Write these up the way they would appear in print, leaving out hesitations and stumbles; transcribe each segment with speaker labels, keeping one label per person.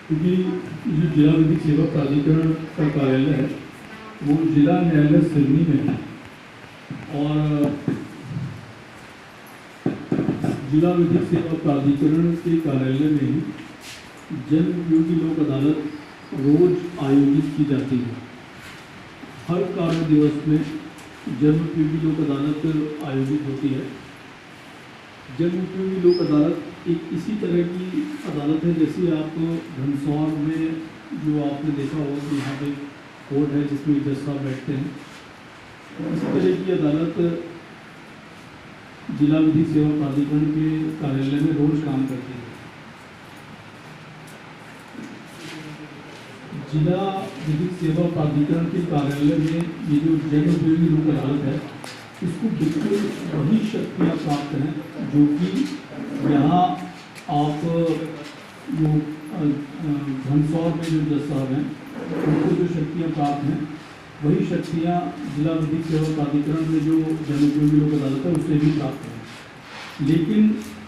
Speaker 1: क्योंकि जो जिला विधिक सेवा प्राधिकरण का कार्यालय है वो जिला न्यायालय सिवनी में है और जिला विधिक सेवा प्राधिकरण के कार्यालय में ही जन उपयोगी लोक अदालत रोज आयोजित की जाती है। हर कार्य दिवस में जन उपयोगी लोक अदालत आयोजित होती है। जन उपयोगी लोक अदालत एक इसी तरह की अदालत है जैसे आप घनसौर में जो आपने देखा होगा कि यहाँ पे कोर्ट है जिसमें जज साहब बैठते हैं, इस तरह की अदालत जिला विधिक सेवा प्राधिकरण के कार्यालय में रोज काम करती है। जिला विधिक सेवा प्राधिकरण के कार्यालय में ये जो जन उपयोगी लोक अदालत है इसको बिल्कुल वही शक्तियाँ प्राप्त हैं जो कि यहाँ आप जो घनसौर में जो जज साहब हैं उनको जो शक्तियाँ प्राप्त हैं वही शक्तियाँ जिला विधिक सेवा प्राधिकरण में जो जन उपयोगी लोक अदालत है उससे भी प्राप्त हैं। लेकिन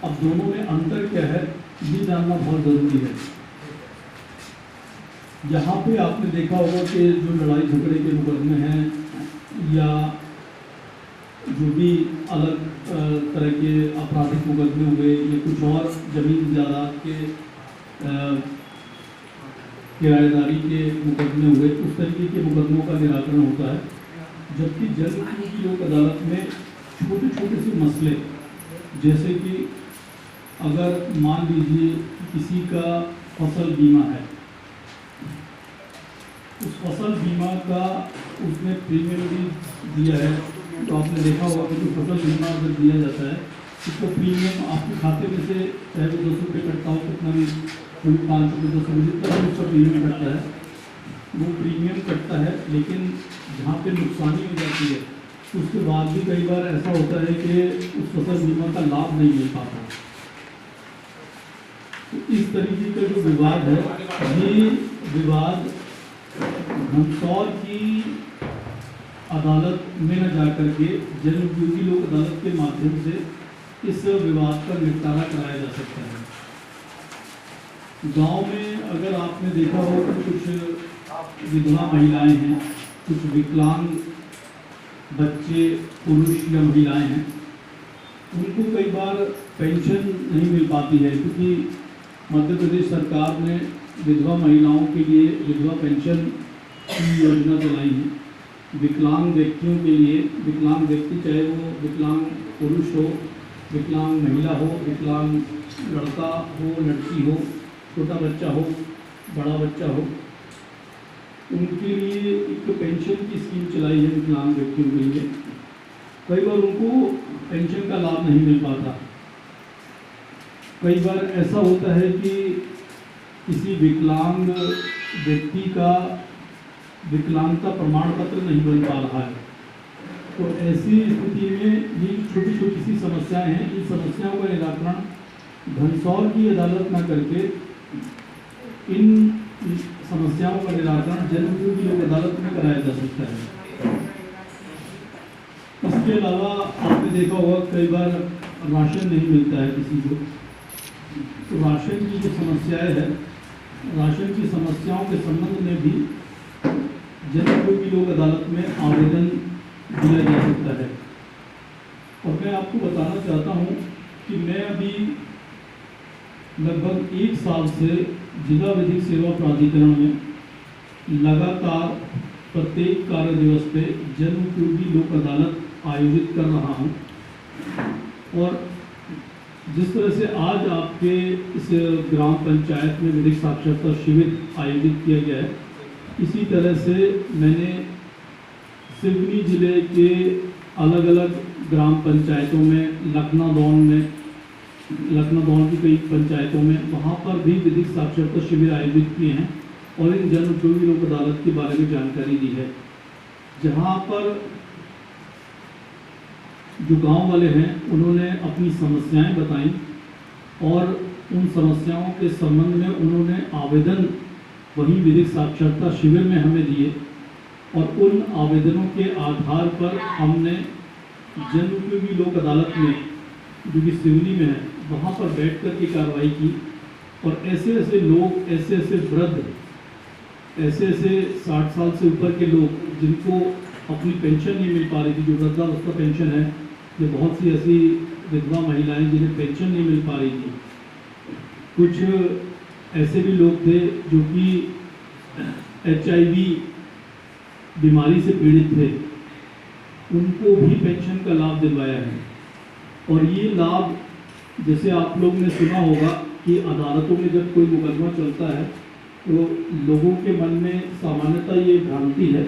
Speaker 1: अब दोनों में अंतर क्या है ये जानना बहुत ज़रूरी है। यहाँ पे आपने देखा होगा कि जो लड़ाई झगड़े के मुकदमे हैं या जो भी अलग तरह के आपराधिक मुकदमे हुए या कुछ और जमीन जायदाद के किराएदारी के मुकदमे हुए, उस तरीके के मुकदमों का निराकरण होता है। जबकि जन उपयोगी लोक अदालत में छोटे छोटे से मसले, जैसे कि अगर मान लीजिए किसी का फसल बीमा है, उस फसल बीमा का उसने प्रीमियम भी दिया है, तो आपने देखा होगा कि फसल बीमा अगर दिया जाता है उसको प्रीमियम आपके खाते में से चाहे वो 200 रुपये कटता हो, कितना भी कोई 500 रुपये 200 रुपये जितना भी उसका प्रीमियम कटता है वो प्रीमियम कटता है। लेकिन जहाँ पे नुकसानी हो जाती है उसके बाद भी कई बार ऐसा होता है कि उस फसल बीमा का लाभ नहीं मिल पाता। तो इस तरीके का जो विवाद है ये विवाद घनसौर की अदालत में न जाकर के जन उपयोगी लोक अदालत के माध्यम से इस विवाद का निपटारा कराया जा सकता है। गांव में अगर आपने देखा हो तो कुछ विधवा महिलाएं हैं, कुछ विकलांग बच्चे पुरुष या महिलाएं हैं, उनको कई बार पेंशन नहीं मिल पाती है क्योंकि मध्य प्रदेश सरकार ने विधवा महिलाओं के लिए विधवा पेंशन की योजना चलाई है। विकलांग व्यक्तियों के लिए, विकलांग व्यक्ति चाहे वो विकलांग पुरुष हो, विकलांग महिला हो, विकलांग लड़का हो, लड़की हो, छोटा बच्चा हो, बड़ा बच्चा हो, उनके लिए एक पेंशन की स्कीम चलाई है विकलांग व्यक्तियों के लिए। कई बार उनको पेंशन का लाभ नहीं मिल पाता। कई बार ऐसा होता है कि किसी विकलांग व्यक्ति का विकलांगता प्रमाण पत्र नहीं बन पा रहा है, तो ऐसी स्थिति में ये छोटी छोटी सी समस्याएं हैं। इन समस्याओं का निराकरण घनसौर की अदालत न करके इन समस्याओं का निराकरण जन उपयोगी लोक अदालत में कराया जा सकता है। इसके अलावा आपने देखा होगा कई बार राशन नहीं मिलता है किसी को, तो राशन की जो समस्याएं है, राशन की समस्याओं के संबंध में भी जन उपयोगी लोक अदालत में आवेदन दिया जा सकता है। और मैं आपको बताना चाहता हूँ कि मैं अभी लगभग 1 साल से जिला विधिक सेवा प्राधिकरण में लगातार प्रत्येक कार्य दिवस पे जन उपयोगी लोक अदालत आयोजित कर रहा हूँ। और जिस तरह से आज आपके इस ग्राम पंचायत में विधिक साक्षरता शिविर आयोजित किया गया है, इसी तरह से मैंने सिवनी जिले के अलग अलग ग्राम पंचायतों में, लखनऊ की कई पंचायतों में, वहाँ पर भी विधिक साक्षरता शिविर आयोजित किए हैं और इन जन उपयोगी लोक अदालत के बारे में जानकारी दी है। जहाँ पर जो गांव वाले हैं उन्होंने अपनी समस्याएं बताई और उन समस्याओं के संबंध में उन्होंने आवेदन वही विधिक साक्षरता शिविर में हमें दिए और उन आवेदनों के आधार पर हमने जन उपयोगी लोक अदालत में जो कि सिवनी में है वहाँ पर बैठ कर के कार्रवाई की और ऐसे ऐसे लोग, ऐसे ऐसे वृद्ध, ऐसे ऐसे 60 साल से ऊपर के लोग जिनको अपनी पेंशन नहीं मिल पा रही थी, जो वृद्धावस्था पेंशन है, जो बहुत सी ऐसी विधवा महिलाएं जिन्हें पेंशन नहीं मिल पा रही थी। कुछ ऐसे भी लोग थे जो कि HIV बीमारी से पीड़ित थे, उनको भी पेंशन का लाभ दिलवाया है। और ये लाभ, जैसे आप लोग ने सुना होगा कि अदालतों में जब कोई मुकदमा चलता है तो लोगों के मन में सामान्यतः ये भ्रांति है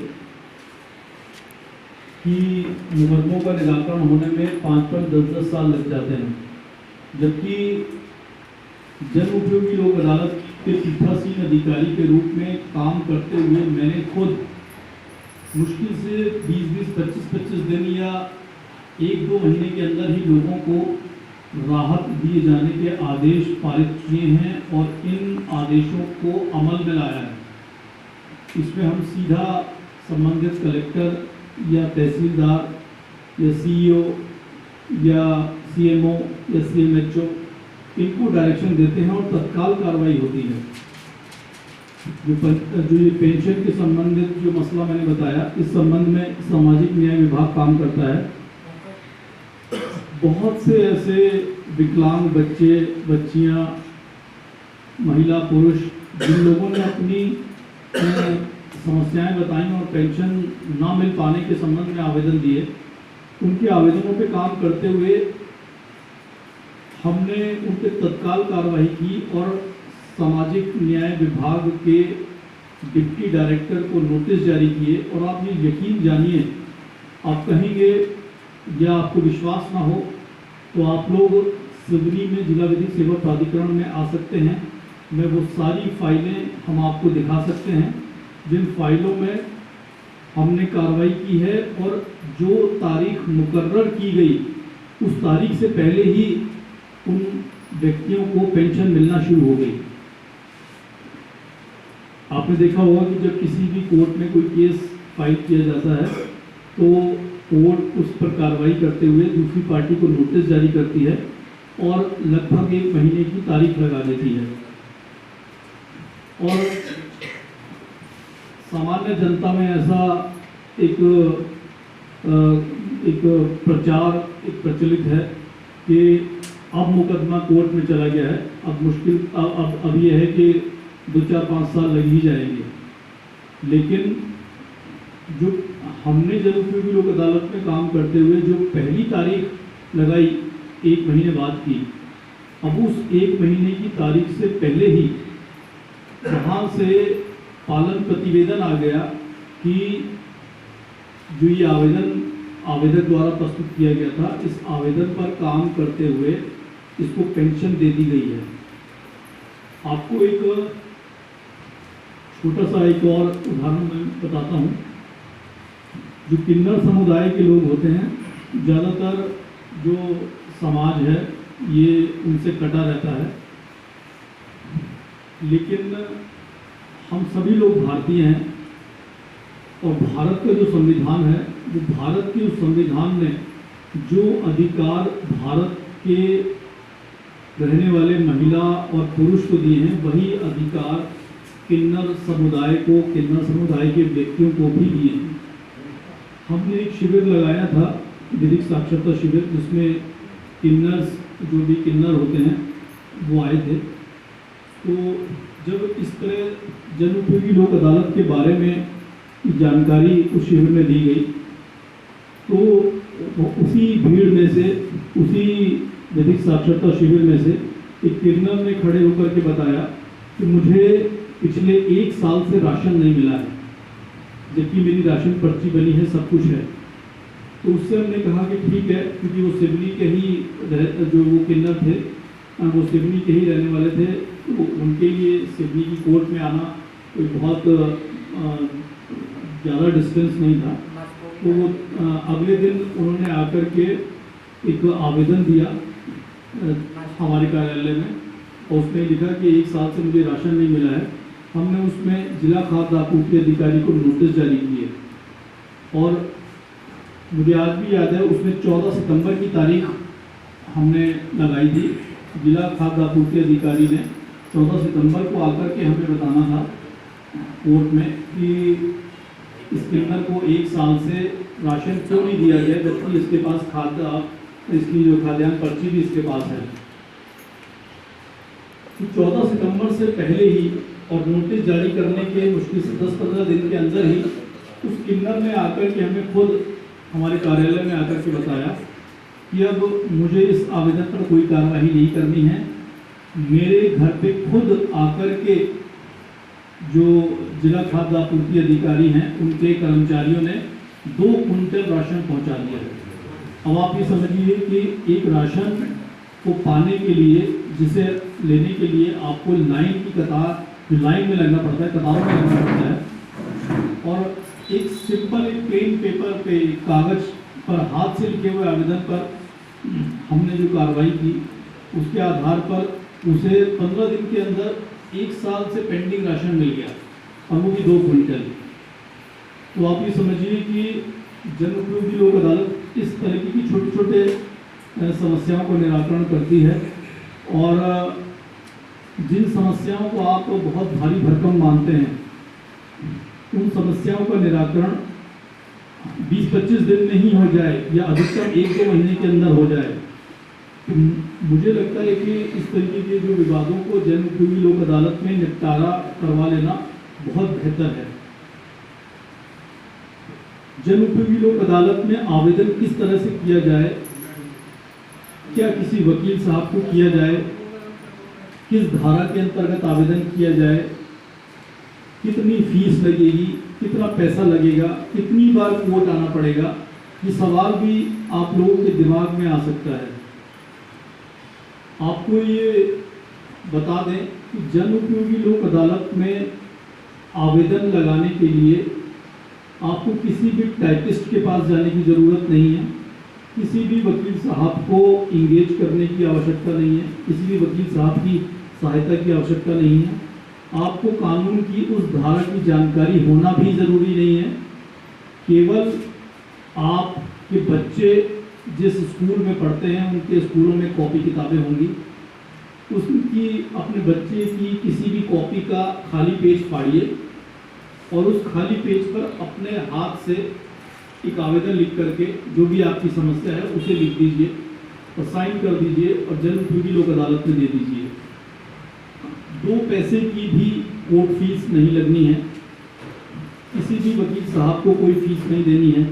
Speaker 1: कि मुकदमों का निराकरण होने में 5-5, 10-10 साल लग जाते हैं, जबकि जन उपयोगी लोक अदालत के पीठासीन अधिकारी के रूप में काम करते हुए मैंने खुद मुश्किल से 20-20, 25-25 दिन या 1-2 महीने के अंदर ही लोगों को राहत दिए जाने के आदेश पारित किए हैं और इन आदेशों को अमल में लाया है। इसमें हम सीधा संबंधित कलेक्टर या तहसीलदार या CEO या CMO या CMHO इनको डायरेक्शन देते हैं और तत्काल कार्रवाई होती है। जो ये पेंशन के संबंधित जो मसला मैंने बताया, इस संबंध में सामाजिक न्याय विभाग काम करता है। बहुत से ऐसे विकलांग बच्चे, बच्चियां, महिला, पुरुष जिन लोगों ने अपनी समस्याएं बताई और पेंशन ना मिल पाने के संबंध में आवेदन दिए, उनके आवेदनों पे काम करते हुए हमने उनके तत्काल कार्रवाई की और सामाजिक न्याय विभाग के डिप्टी डायरेक्टर को नोटिस जारी किए। और आप ये यकीन जानिए, आप कहेंगे या आपको विश्वास ना हो तो आप लोग सिवनी में जिला विधिक सेवा प्राधिकरण में आ सकते हैं। मैं वो सारी फाइलें हम आपको दिखा सकते हैं जिन फाइलों में हमने कार्रवाई की है और जो तारीख मुकर्रर की गई उस तारीख से पहले ही उन व्यक्तियों को पेंशन मिलना शुरू हो गई। आपने देखा होगा कि जब किसी भी कोर्ट में कोई केस फाइल किया जाता है तो कोर्ट उस पर कार्रवाई करते हुए दूसरी पार्टी को नोटिस जारी करती है और लगभग 1 महीने की तारीख लगा देती है। और सामान्य जनता में ऐसा एक प्रचार प्रचलित है कि अब मुकदमा कोर्ट में चला गया है, अब मुश्किल अब यह है कि 2-4-5 साल लग ही जाएंगे। लेकिन जो हमने जन उपयोगी लोक अदालत में काम करते हुए जो पहली तारीख लगाई 1 महीने बाद की, अब उस 1 महीने की तारीख से पहले ही वहाँ से पालन प्रतिवेदन आ गया कि जो ये आवेदक द्वारा प्रस्तुत किया गया था, इस आवेदन पर काम करते हुए इसको पेंशन दे दी गई है। आपको एक छोटा सा एक और उदाहरण मैं बताता हूँ। जो किन्नर समुदाय के लोग होते हैं, ज़्यादातर जो समाज है ये उनसे कटा रहता है, लेकिन हम सभी लोग भारतीय हैं और भारत का जो संविधान है, वो भारत के उस संविधान ने जो अधिकार भारत के रहने वाले महिला और पुरुष को दिए हैं, वही अधिकार किन्नर समुदाय को, किन्नर समुदाय के व्यक्तियों को भी दिए हैं। हमने एक शिविर लगाया था, विधिक साक्षरता शिविर, जिसमें किन्नर्स, जो भी किन्नर होते हैं, वो आए थे। तो जब इस तरह जन उपयोगी लोक अदालत के बारे में जानकारी उस शिविर में दी गई, तो उसी भीड़ में से, उसी विधिक साक्षरता शिविर में से एक किन्नर ने खड़े होकर के बताया कि मुझे पिछले 1 साल से राशन नहीं मिला है, जबकि मेरी राशन पर्ची बनी है, सब कुछ है। तो उससे हमने कहा कि ठीक है, क्योंकि वो सिवनी के ही जो वो किन्नर थे, वो सिवनी के ही रहने वाले थे, तो उनके लिए सिवनी की कोर्ट में आना कोई बहुत ज़्यादा डिस्टेंस नहीं था। तो अगले दिन उन्होंने आकर के एक आवेदन दिया हमारे कार्यालय में, और उसमें लिखा कि 1 साल से मुझे राशन नहीं मिला है। हमने उसमें जिला खाद्य आपूर्ति अधिकारी को नोटिस जारी किए और मुझे आज भी याद है, उसमें 14 सितंबर की तारीख हमने लगाई थी। जिला खाद्य आपूर्ति अधिकारी ने 14 सितंबर को आकर के हमें बताना था कोर्ट में कि इस किन्नर को 1 साल से राशन क्यों नहीं दिया गया, जबकि इसके पास इसकी जो खाद्यान्न पर्ची भी इसके पास है। 14 सितंबर से पहले ही और नोटिस जारी करने के मुश्किल से 10-15 दिन के अंदर ही उस किन्नर ने आकर के हमें खुद हमारे कार्यालय में आकर के बताया कि अब मुझे इस आवेदन पर कोई कार्रवाई नहीं करनी है। मेरे घर पे खुद आकर के जो जिला खाद्य आपूर्ति अधिकारी हैं उनके कर्मचारियों ने 2 कुंटल राशन पहुंचा दिया है। अब आप ये समझिए कि एक राशन को पाने के लिए, जिसे लेने के लिए आपको लाइन में लगना पड़ता है, कतारों में लगना पड़ता है, और एक सिंपल एक प्लेन पेपर पे कागज पर हाथ से लिखे हुए आवेदन पर हमने जो कार्रवाई की उसके आधार पर उसे 15 दिन के अंदर 1 साल से पेंडिंग राशन मिल गया, और वो भी 2 कुंटल। तो आप ये समझिए कि जन उपयोगी लोक अदालत इस तरीके की छोटे समस्याओं को निराकरण करती है, और जिन समस्याओं को आप बहुत भारी भरकम मानते हैं उन समस्याओं का निराकरण 20-25 दिन में ही हो जाए या अधिकतम 1-2 महीने के अंदर हो जाए, तो मुझे लगता है कि इस तरीके के जो विवादों को जन उपयोगी लोक अदालत में निपटारा करवा लेना बहुत बेहतर है। जन उपयोगी लोक अदालत में आवेदन किस तरह से किया जाए, क्या किसी वकील साहब को किया जाए, किस धारा के अंतर्गत आवेदन किया जाए, कितनी फीस लगेगी, कितना पैसा लगेगा, कितनी बार कोर्ट आना पड़ेगा, ये सवाल भी आप लोगों के दिमाग में आ सकता है। आपको ये बता दें कि जन उपयोगी लोक अदालत में आवेदन लगाने के लिए आपको किसी भी टाइपिस्ट के पास जाने की ज़रूरत नहीं है, किसी भी वकील साहब को इंगेज करने की आवश्यकता नहीं है, किसी भी वकील साहब की सहायता की आवश्यकता नहीं है। आपको कानून की उस धारा की जानकारी होना भी ज़रूरी नहीं है। केवल आपके बच्चे जिस स्कूल में पढ़ते हैं उनके स्कूलों में कॉपी किताबें होंगी, उसकी अपने बच्चे की किसी भी कॉपी का खाली पेज फाड़िए और उस खाली पेज पर अपने हाथ से एक आवेदन लिख करके जो भी आपकी समस्या है उसे लिख दीजिए और साइन कर दीजिए और जन उपयोगी लोक अदालत में दे दीजिए। 2 पैसे की भी कोर्ट फीस नहीं लगनी है, किसी भी वकील साहब को कोई फीस नहीं देनी है,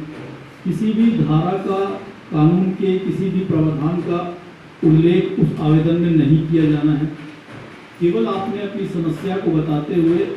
Speaker 1: किसी भी धारा का, कानून के किसी भी प्रावधान का उल्लेख उस आवेदन में नहीं किया जाना है। केवल आपने अपनी समस्या को बताते हुए